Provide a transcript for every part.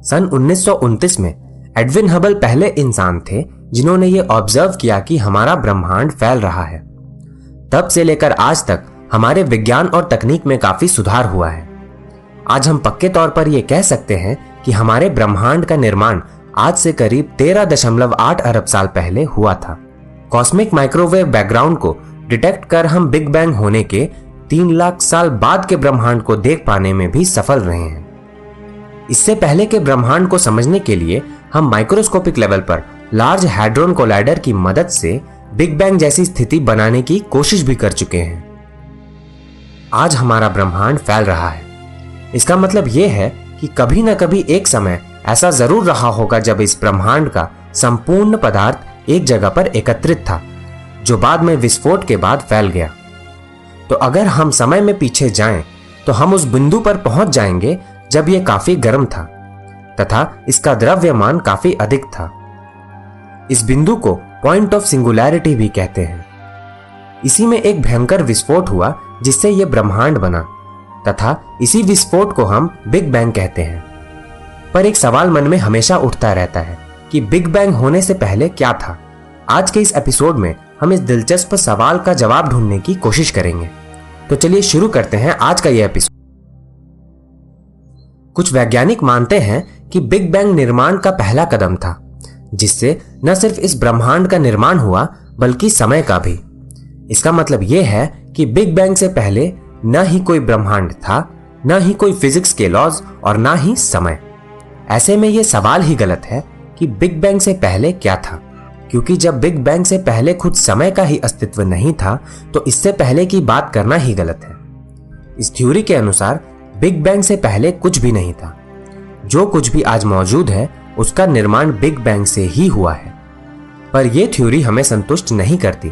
सन 1929 में Edwin Hubble पहले इंसान थे जिन्होंने ये ऑब्जर्व किया कि हमारा ब्रह्मांड फैल रहा है। तब से लेकर आज तक हमारे विज्ञान और तकनीक में काफी सुधार हुआ है। आज हम पक्के तौर पर यह कह सकते हैं कि हमारे ब्रह्मांड का निर्माण आज से करीब 13.8 अरब साल पहले हुआ था। कॉस्मिक माइक्रोवेव बैकग्राउंड को डिटेक्ट कर हम बिग बैंग होने के 3 लाख साल बाद के ब्रह्मांड को देख पाने में भी सफल रहे हैं। इससे पहले के ब्रह्मांड को समझने के लिए हम माइक्रोस्कोपिक लेवल पर लार्ज हैड्रॉन कोलाइडर की मदद से बिग बैंग जैसी स्थिति बनाने की कोशिश भी कर चुके हैं। आज हमारा ब्रह्मांड फैल रहा है। इसका मतलब यह है कि कभी न कभी एक समय ऐसा जरूर रहा होगा जब इस ब्रह्मांड का संपूर्ण पदार्थ एक जगह पर एकत्रित था, जो बाद में विस्फोट के बाद फैल गया। तो अगर हम समय में पीछे जाएं, तो हम उस बिंदु पर पहुंच जाएंगे जब यह काफी गर्म था तथा इसका द्रव्यमान काफी अधिक था। इस बिंदु को पॉइंट ऑफ सिंगुलैरिटी भी कहते हैं। इसी में एक भयंकर विस्फोट हुआ जिससे यह ब्रह्मांड बना तथा इसी विस्फोट को हम बिग बैंग कहते हैं। पर एक सवाल मन में हमेशा उठता रहता है कि बिग बैंग होने से पहले क्या था। आज के इस एपिसोड में हम इस दिलचस्प सवाल का जवाब ढूंढने की कोशिश करेंगे। तो चलिए शुरू करते हैं आज का यह एपिसोड। कुछ वैज्ञानिक मानते हैं कि बिग बैंग निर्माण का पहला कदम था, जिससे न सिर्फ इस ब्रह्मांड का निर्माण हुआ बल्कि समय का भी। इसका मतलब यह है कि बिग बैंग से पहले न ही कोई ब्रह्मांड था, न ही कोई फिजिक्स के लॉज और न ही समय। ऐसे में यह सवाल ही गलत है कि बिग बैंग से पहले क्या था, क्योंकि जब बिग बैंग से पहले खुद समय का ही अस्तित्व नहीं था तो इससे पहले की बात करना ही गलत है। इस थ्योरी के अनुसार बिग बैंग से पहले कुछ भी नहीं था। जो कुछ भी आज मौजूद है उसका निर्माण बिग बैंग से ही हुआ है। पर यह थ्योरी हमें संतुष्ट नहीं करती,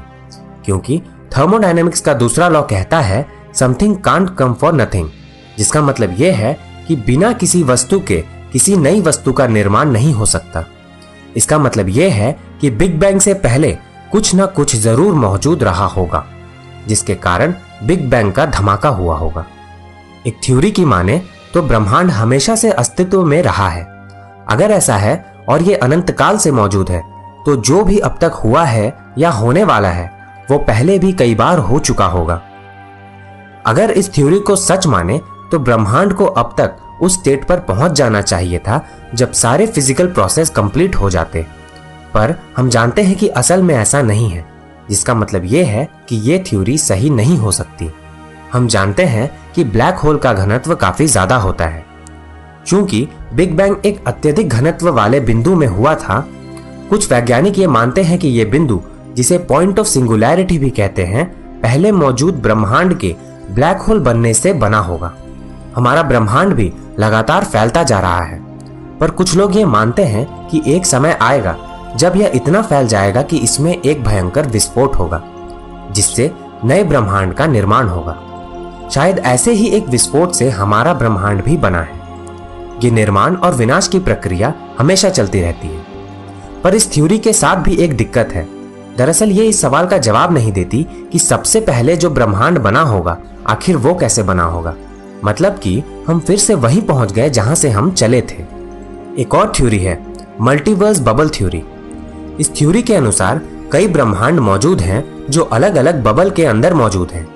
क्योंकि थर्मोडायनेमिक्स का दूसरा लॉ कहता है something can't come for nothing, जिसका मतलब यह है कि बिना किसी वस्तु के किसी नई वस्तु का निर्माण नहीं हो सकता। इसका मतलब यह है कि बिग बैंग से पहले कुछ ना कुछ जरूर मौजूद रहा होगा, जिसके कारण बिग बैंग का धमाका हुआ होगा। एक थ्योरी की माने तो ब्रह्मांड हमेशा से अस्तित्व में रहा है। अगर ऐसा है और यह अनंत काल से मौजूद है, तो जो भी अब तक हुआ है या होने वाला है वो पहले भी कई बार हो चुका होगा। अगर इस थ्योरी को सच माने तो ब्रह्मांड को अब तक उस स्टेट पर पहुंच जाना चाहिए था जब सारे फिजिकल प्रोसेस कंप्लीट हो जाते। पर हम जानते हैं कि असल में ऐसा नहीं है, जिसका मतलब यह है कि यह थ्योरी सही नहीं हो सकती। हम जानते हैं कि ब्लैक होल का घनत्व काफी ज्यादा होता है। चूंकि बिग बैंग एक अत्यधिक घनत्व वाले बिंदु में हुआ था, कुछ वैज्ञानिक ये मानते हैं कि यह बिंदु, जिसे पॉइंट ऑफ सिंगुलैरिटी भी कहते हैं, पहले मौजूद ब्रह्मांड के ब्लैक होल बनने से बना होगा। हमारा ब्रह्मांड भी लगातार फैलता जा रहा है, पर कुछ लोग ये मानते हैं कि एक समय आएगा जब यह इतना फैल जाएगा कि इसमें एक भयंकर विस्फोट होगा, जिससे नए ब्रह्मांड का निर्माण होगा। शायद ऐसे ही एक विस्फोट से हमारा ब्रह्मांड भी बना है। ये निर्माण और विनाश की प्रक्रिया हमेशा चलती रहती है। पर इस थ्योरी के साथ भी एक दिक्कत है। दरअसल ये इस सवाल का जवाब नहीं देती कि सबसे पहले जो ब्रह्मांड बना होगा आखिर वो कैसे बना होगा। मतलब कि हम फिर से वहीं पहुंच गए जहां से हम चले थे। एक और थ्योरी है मल्टीवर्स बबल थ्योरी। इस थ्योरी के अनुसार कई ब्रह्मांड मौजूद हैं जो अलग अलग बबल के अंदर मौजूद हैं।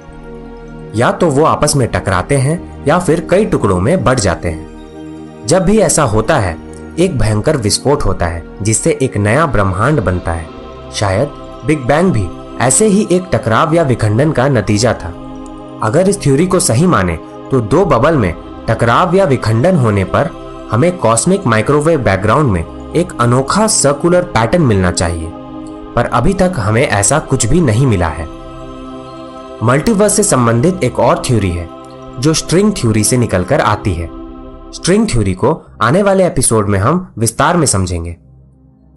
या तो वो आपस में टकराते हैं या फिर कई टुकड़ों में बढ़ जाते हैं। जब भी ऐसा होता है एक भयंकर विस्फोट होता है, जिससे एक नया ब्रह्मांड बनता है। शायद बिग बैंग भी ऐसे ही एक टकराव या विखंडन का नतीजा था। अगर इस थ्योरी को सही माने तो दो बबल में टकराव या विखंडन होने पर हमें कॉस्मिक माइक्रोवेव बैकग्राउंड में एक अनोखा सर्कुलर पैटर्न मिलना चाहिए, पर अभी तक हमें ऐसा कुछ भी नहीं मिला है। मल्टीवर्स से संबंधित एक और थ्योरी है जो स्ट्रिंग थ्योरी से निकलकर आती है। स्ट्रिंग थ्योरी को आने वाले एपिसोड में हम विस्तार में समझेंगे।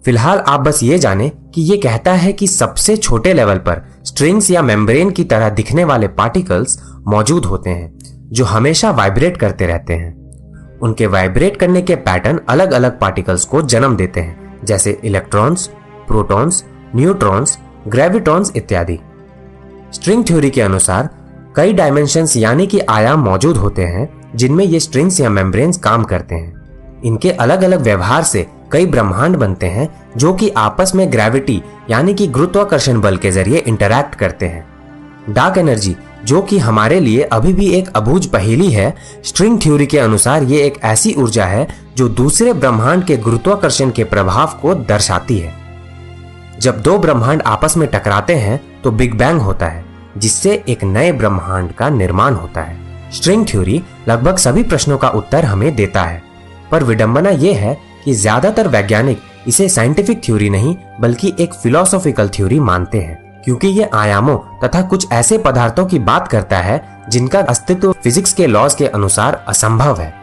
फिलहाल आप बस ये जाने कि ये कहता है कि सबसे छोटे लेवल पर स्ट्रिंग्स या मेम्ब्रेन की तरह दिखने वाले पार्टिकल्स मौजूद होते हैं जो हमेशा वाइब्रेट करते रहते हैं। उनके वाइब्रेट करने के पैटर्न अलग अलग पार्टिकल्स को जन्म देते हैं, जैसे इलेक्ट्रॉन्स, प्रोटॉन्स, न्यूट्रॉन्स, ग्रेविटॉन्स इत्यादि। स्ट्रिंग थ्योरी के अनुसार कई डायमेंशंस यानी कि आयाम मौजूद होते हैं जिनमें ये स्ट्रिंग्स या मेम्ब्रेन्स काम करते हैं। इनके अलग अलग व्यवहार से कई ब्रह्मांड बनते हैं जो कि आपस में ग्रेविटी यानी कि गुरुत्वाकर्षण बल के जरिए इंटरैक्ट करते हैं। डार्क एनर्जी, जो कि हमारे लिए अभी भी एक अबूझ पहेली है, स्ट्रिंग थ्योरी के अनुसार ये एक ऐसी ऊर्जा है जो दूसरे ब्रह्मांड के गुरुत्वाकर्षण के प्रभाव को दर्शाती है। जब दो ब्रह्मांड आपस में टकराते हैं तो बिग बैंग होता है, जिससे एक नए ब्रह्मांड का निर्माण होता है। स्ट्रिंग थ्योरी लगभग सभी प्रश्नों का उत्तर हमें देता है, पर विडंबना यह है कि ज्यादातर वैज्ञानिक इसे साइंटिफिक थ्योरी नहीं बल्कि एक फिलोसॉफिकल थ्योरी मानते हैं, क्योंकि ये आयामों तथा कुछ ऐसे पदार्थों की बात करता है जिनका अस्तित्व फिजिक्स के लॉज के अनुसार असंभव है।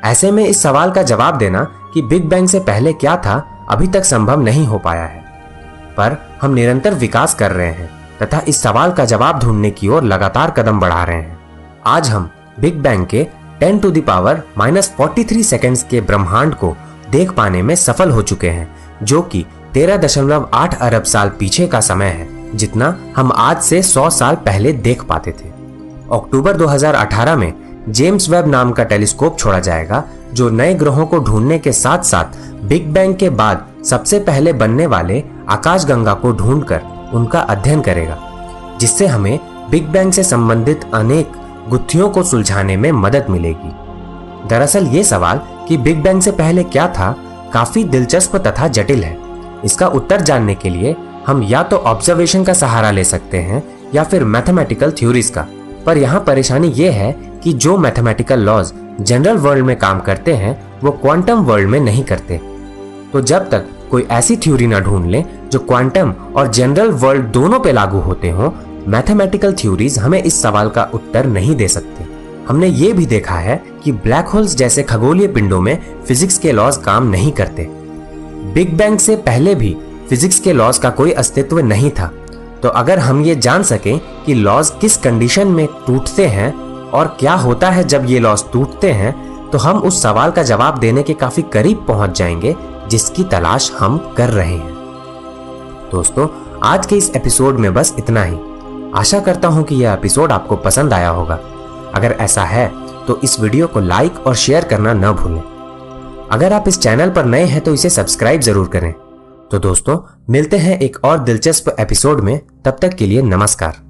ऐसे में इस सवाल का जवाब देना कि बिग बैंग से पहले क्या था अभी तक संभव नहीं हो पाया है, पर हम निरंतर विकास कर रहे हैं तथा इस सवाल का जवाब ढूंढने की ओर लगातार कदम बढ़ा रहे हैं। आज हम बिग बैंग के 10⁻⁻43 सेकंड्स के ब्रह्मांड को देख पाने में सफल हो चुके हैं, जो कि 13.8 अरब साल पीछे का समय है, जितना हम आज से 100 साल पहले देख पाते थे। अक्टूबर 2018 में जेम्स वेब नाम का टेलीस्कोप छोड़ा जाएगा, जो नए ग्रहों को ढूंढने के साथ साथ बिग बैंग के बाद सबसे पहले बनने वाले आकाशगंगा को ढूंढकर उनका अध्ययन करेगा, जिससे हमें बिग बैंग से संबंधित अनेक गुत्थियों को सुलझाने में मदद मिलेगी। दरअसल ये सवाल कि बिग बैंग से पहले क्या था काफी दिलचस्प तथा जटिल है। इसका उत्तर जानने के लिए हम या तो ऑब्जर्वेशन का सहारा ले सकते हैं या फिर मैथमेटिकल थ्योरीज का, पर यहाँ परेशानी ये है कि जो मैथमेटिकल लॉज जनरल वर्ल्ड में काम करते हैं वो क्वांटम वर्ल्ड में नहीं करते। तो जब तक कोई ऐसी थ्योरी ना ढूंढ लें जो क्वांटम और जनरल वर्ल्ड दोनों पे लागू होते हो, मैथमेटिकल थ्योरीज हमें इस सवाल का उत्तर नहीं दे सकते। हमने ये भी देखा है कि ब्लैक होल्स जैसे खगोलीय पिंडों में फिजिक्स के लॉज काम नहीं करते। बिग बैंग से पहले भी फिजिक्स के लॉज का कोई अस्तित्व नहीं था। तो अगर हम ये जान सकें कि लॉज किस कंडीशन में टूटते हैं और क्या होता है जब ये लॉज टूटते हैं, तो हम उस सवाल का जवाब देने के काफी करीब पहुंच जाएंगे जिसकी तलाश हम कर रहे हैं। दोस्तों, आज के इस एपिसोड में बस इतना ही। आशा करता हूं कि यह एपिसोड आपको पसंद आया होगा। अगर ऐसा है तो इस वीडियो को लाइक और शेयर करना न भूलें। अगर आप इस चैनल पर नए हैं तो इसे सब्सक्राइब जरूर करें। तो दोस्तों, मिलते हैं एक और दिलचस्प एपिसोड में। तब तक के लिए नमस्कार।